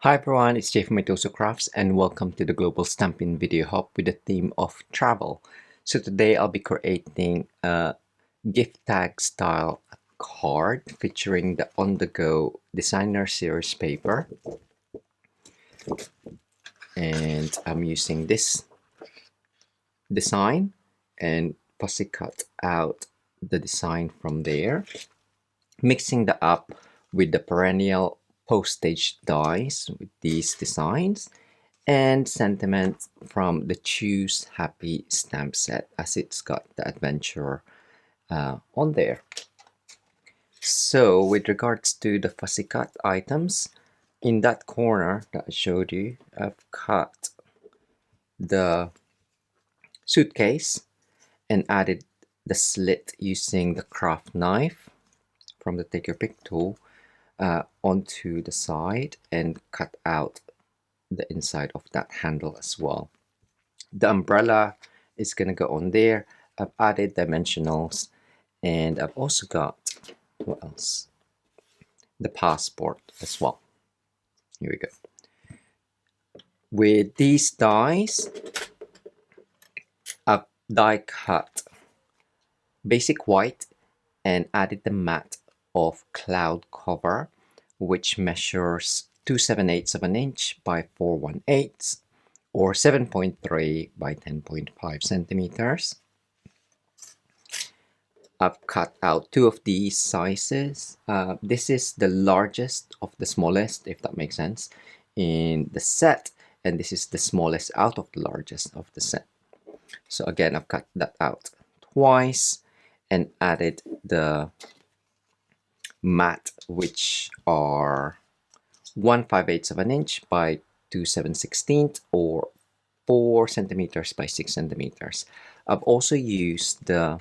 Hi everyone, it's Jay from Mitosu Crafts and welcome to the Global Stampin Video Hop with the theme of travel. So today I'll be creating a gift tag style card featuring the on-the-go designer series paper. And I'm using this design and fussy cut out the design from there, mixing that up with the Perennial Postage Dies with these designs and sentiment from the Choose Happy stamp set, as it's got the adventure on there. So with regards to the fussy cut items, in that corner that I showed you, I've cut the suitcase and added the slit using the craft knife from the Take Your Pick tool onto the side and cut out the inside of that handle as well. The umbrella is going to go on there. I've added dimensionals and I've also got, what else? The passport as well. Here we go. With these dies, I've die cut basic white and added the matte of cloud cover, which measures 2/7/8 of an inch by 4/1/8 or 7.3 by 10.5 centimeters. I've cut out two of these sizes. This is the largest of the smallest, if that makes sense, in the set, and this is the smallest out of the largest of the set. So again, I've cut that out twice and added the matte, which are 1/5/8 of an inch by 2/7/16 or 4 centimeters by 6 centimeters. I've also used the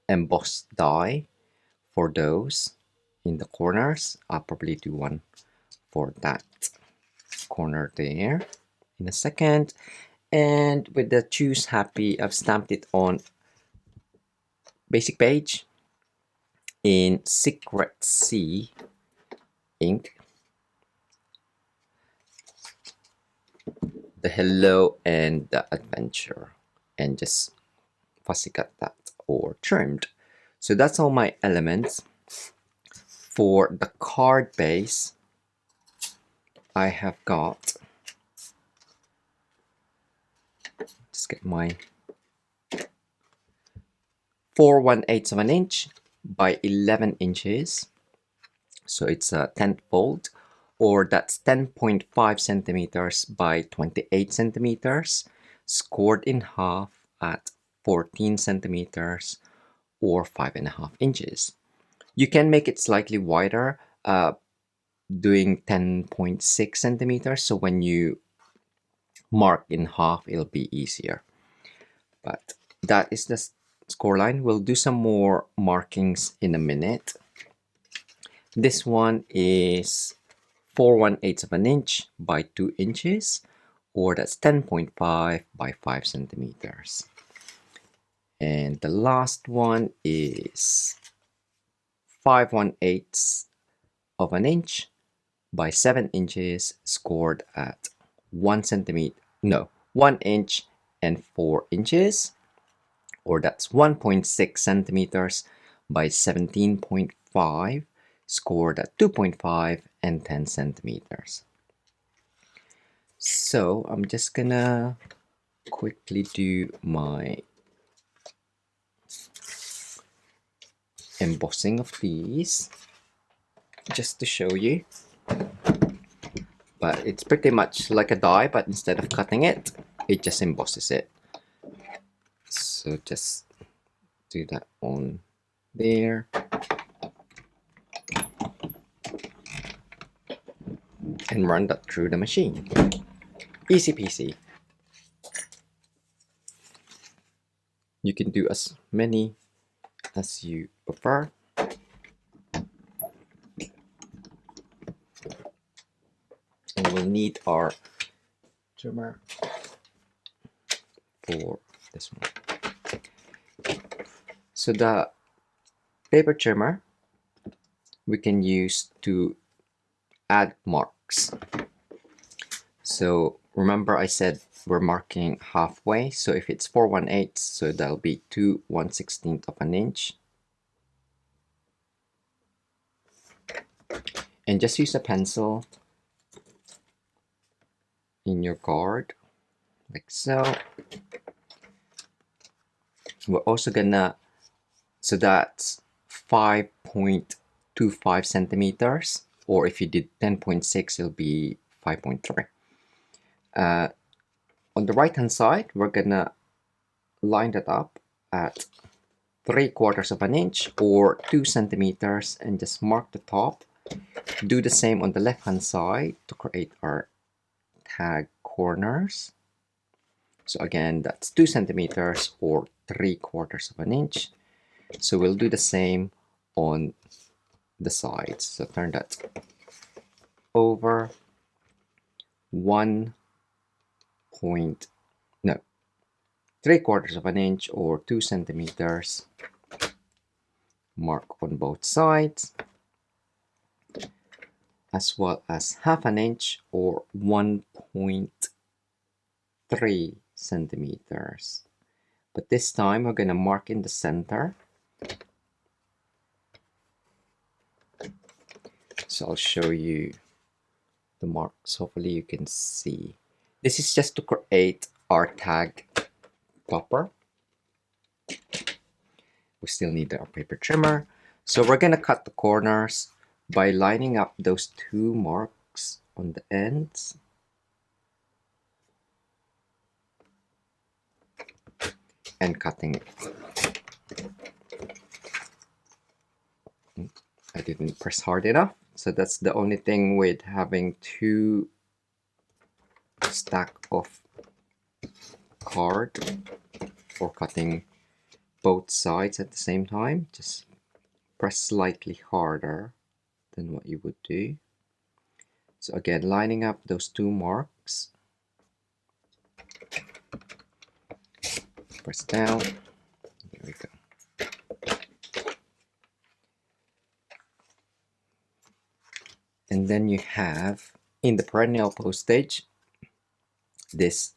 embossed die for those in the corners. I'll probably do one for that corner there in a second. And with the Choose Happy, I've stamped it on basic page in Secret Sea ink, the hello and the adventure, and just fussy cut that or trimmed. So that's all my elements. For the card base, I have got, just get my 4/1/8 of an inch by 11 inches. So it's a 10th fold, or that's 10.5 centimeters by 28 centimeters, scored in half at 14 centimeters or 5.5 inches. You can make it slightly wider, doing 10.6 centimeters. So when you mark in half, it'll be easier. But that is the score line. We'll do some more markings in a minute. This one is 4/1/8 of an inch by 2 inches, or that's 10.5 by 5 centimeters. And the last one is 5/1/8 of an inch by 7 inches, scored at 1 inch and 4 inches, or that's 1.6 centimeters by 17.5, scored at 2.5 and 10 centimeters. So I'm just gonna quickly do my embossing of these just to show you. But it's pretty much like a die, but instead of cutting it, it just embosses it. So just do that on there. And run that through the machine. Easy peasy. You can do as many as you prefer. And we'll need our trimmer for this one. So the paper trimmer we can use to add marks. So remember I said we're marking halfway, so if it's 4 1/8, so that'll be 2 1/16 of an inch. And just use a pencil in your card, like so. We're also gonna, so that's 5.25 centimeters, or if you did 10.6, it'll be 5.3. On the right hand side, we're gonna line that up at 3/4 of an inch or 2 centimeters and just mark the top. Do the same on the left hand side to create our tag corners. So again, that's 2 centimeters or 3/4 of an inch. So we'll do the same on the sides. So turn that over 3/4 of an inch or 2 centimeters. Mark on both sides, as well as 1/2 an inch or 1.3 centimeters. But this time we're going to mark in the center. So I'll show you the marks. Hopefully you can see. This is just to create our tag topper. We still need our paper trimmer. So we're going to cut the corners by lining up those 2 marks on the ends. And cutting it. I didn't press hard enough. So that's the only thing with having 2 stack of card for cutting both sides at the same time. Just press slightly harder than what you would do. So again, lining up those 2 marks. Press down. There we go. And then you have in the Perennial Postage this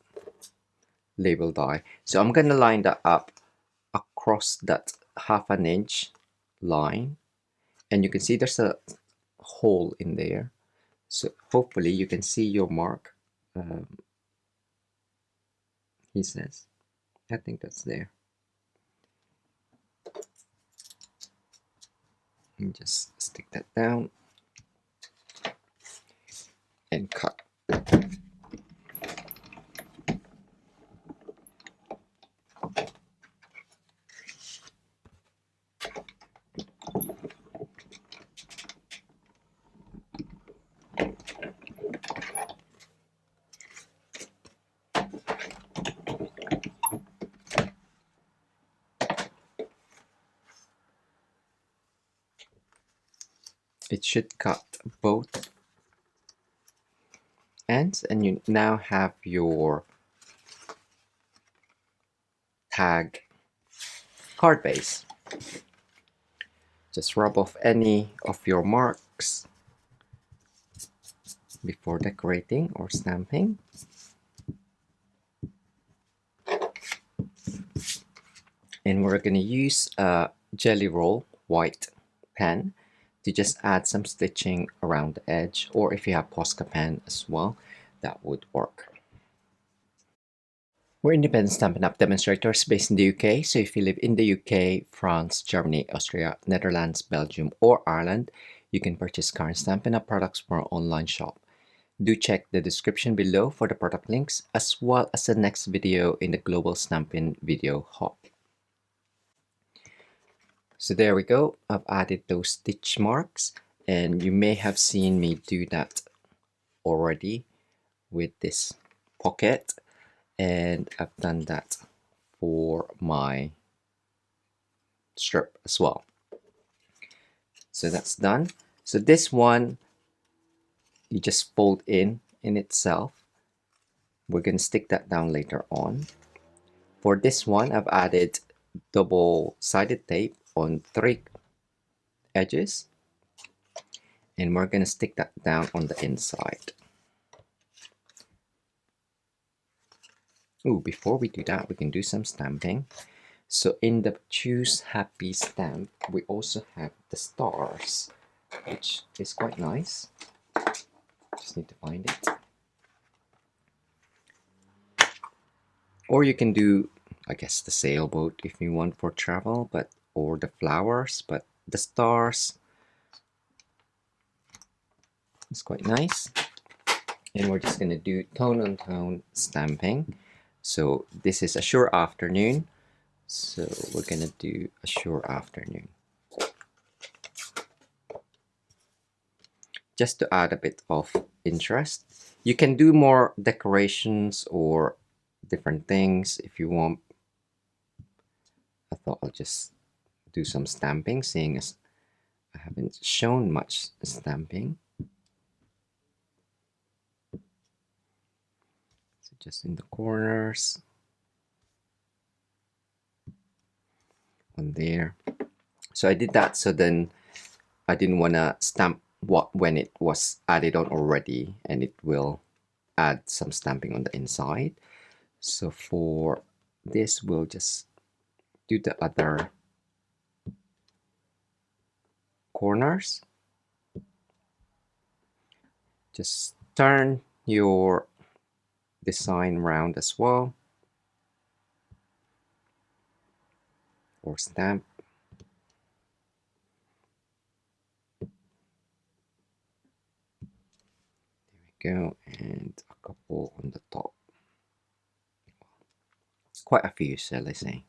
label die. So I'm gonna line that up across that 1/2 an inch line, and you can see there's a hole in there. So hopefully you can see your mark. He says, I think that's there. And just stick that down and cut. It should cut both ends, and you now have your tag card base. Just rub off any of your marks before decorating or stamping. And we're going to use a Jelly Roll white pen to just add some stitching around the edge, or if you have Posca pen as well, that would work. We're independent Stampin' Up! Demonstrators based in the UK, so if you live in the UK, France, Germany, Austria, Netherlands, Belgium, or Ireland, you can purchase current Stampin' Up! Products from our online shop. Do check the description below for the product links, as well as the next video in the Global Stampin Video Hop. So there we go, I've added those stitch marks, and you may have seen me do that already with this pocket, and I've done that for my strip as well. So that's done. So this one, you just fold in itself. We're going to stick that down later on. For this one, I've added double-sided tape on 3 edges, And we're going to stick that down on the inside. Ooh, before we do that, we can do some stamping. So in the Choose Happy stamp, we also have the stars, which is quite nice. Just need to find it. Or you can do, I guess, the sailboat if you want for travel, but or the flowers, but the stars is quite nice. And we're just gonna do tone on tone stamping. So this is a sure afternoon. So we're gonna do a sure afternoon. Just to add a bit of interest. You can do more decorations or different things if you want. I thought I'll just do some stamping, seeing as I haven't shown much stamping. So just in the corners. On there. So I did that so then I didn't want to stamp what when it was added on already, and it will add some stamping on the inside. So for this, we'll just do the other corners. Just turn your design round as well, or stamp. There we go, and a couple on the top. Quite a few, shall I say.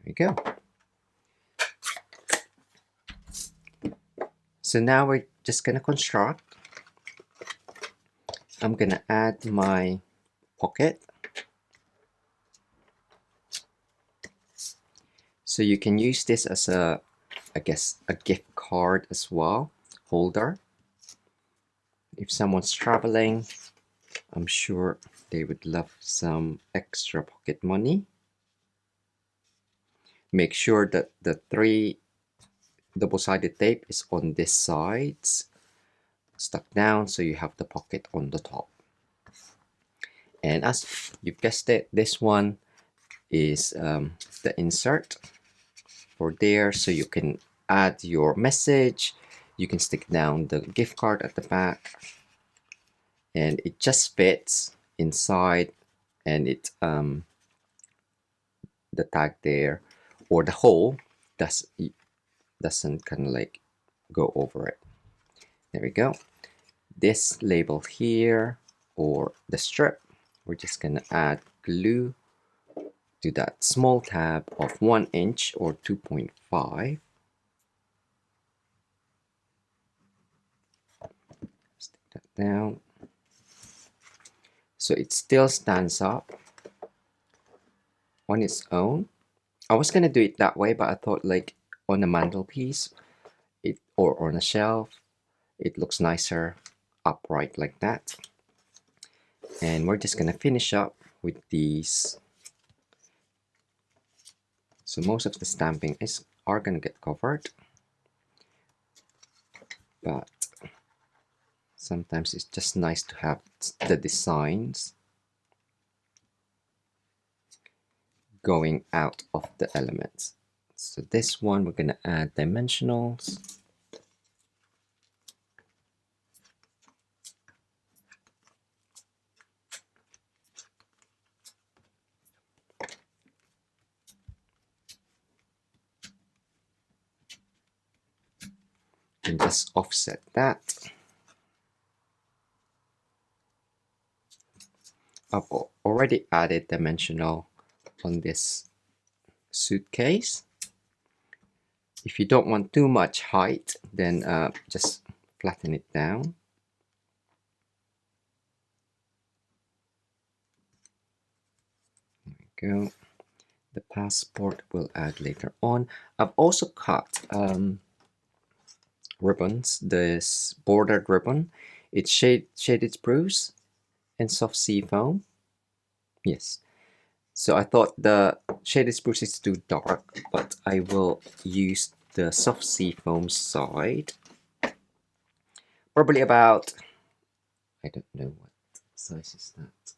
There we go. So now we're just gonna construct. I'm gonna add my pocket. So you can use this as a, I guess, a gift card as well, holder. If someone's traveling, I'm sure they would love some extra pocket money. Make sure that the 3 double-sided tape is on this sides, stuck down, so you have the pocket on the top. And as you guessed it, this one is the insert for there, so you can add your message. You can stick down the gift card at the back, and it just fits inside, and it the tag there or the hole doesn't kind of like go over it. There we go. This label here, or the strip, we're just gonna add glue to that small tab of 1 inch or 2.5. Stick that down so it still stands up on its own. I was gonna do it that way, but I thought like on a mantelpiece, or on a shelf, it looks nicer upright like that. And we're just gonna finish up with these. So most of the stamping are gonna get covered, but sometimes it's just nice to have the designs going out of the elements. So this one, we're gonna add dimensionals. And just offset that. I've already added dimensional on this suitcase. If you don't want too much height, then just flatten it down. There we go. The passport we'll add later on. I've also cut ribbons, this bordered ribbon. It's shaded spruce, and soft sea foam. Yes. So I thought the shaded spruce is too dark, but I will use the soft sea foam side. Probably about, I don't know what size is that.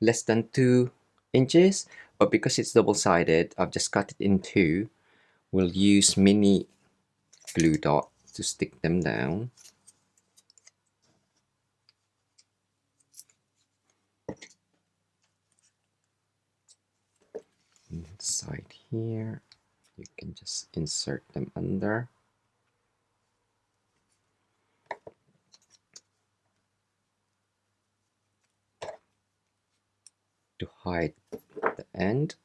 Less than 2 inches, but because it's double-sided, I've just cut it in two. We'll use mini glue dot to stick them down. On the side here, you can just insert them under. To hide the end.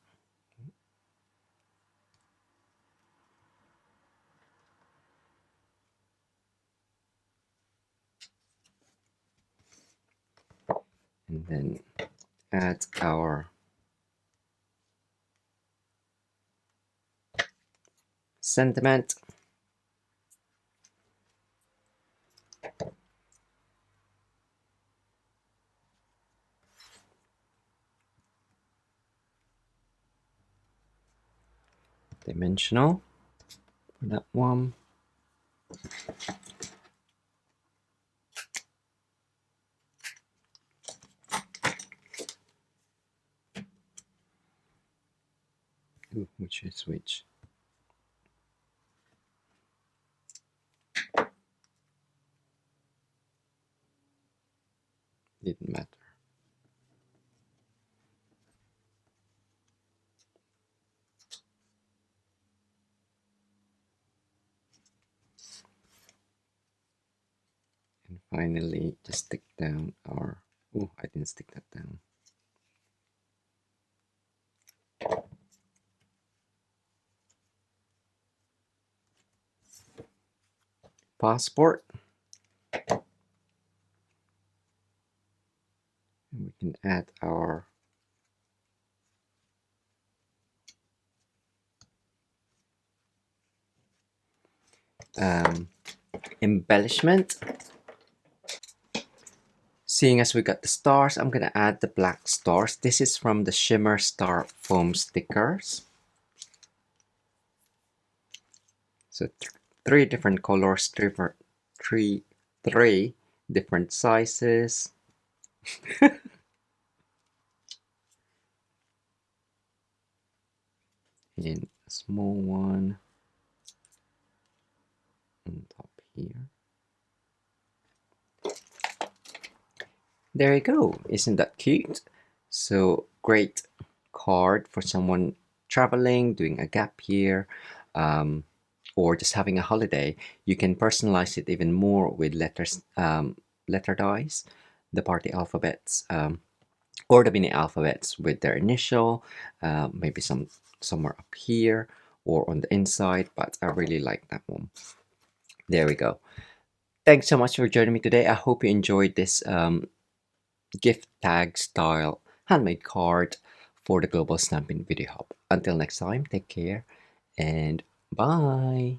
And then add our sentiment. Dimensional for that one. Ooh, which is which? Didn't matter. And finally, just stick down our. Oh, I didn't stick that down. Passport. And we can add our embellishment. Seeing as we got the stars, I'm gonna add the black stars. This is from the Shimmer Star foam stickers. So three different colors, three different sizes. And a small one on top here. There you go. Isn't that cute? So great card for someone traveling, doing a gap year, or just having a holiday. You can personalize it even more with letters, letter dies, the party alphabets, or the mini alphabets with their initial, maybe somewhere up here or on the inside. But I really like that one. There we go. Thanks so much for joining me today. I hope you enjoyed this gift tag style handmade card for the Global Stampin Video Hop. Until next time, take care and bye.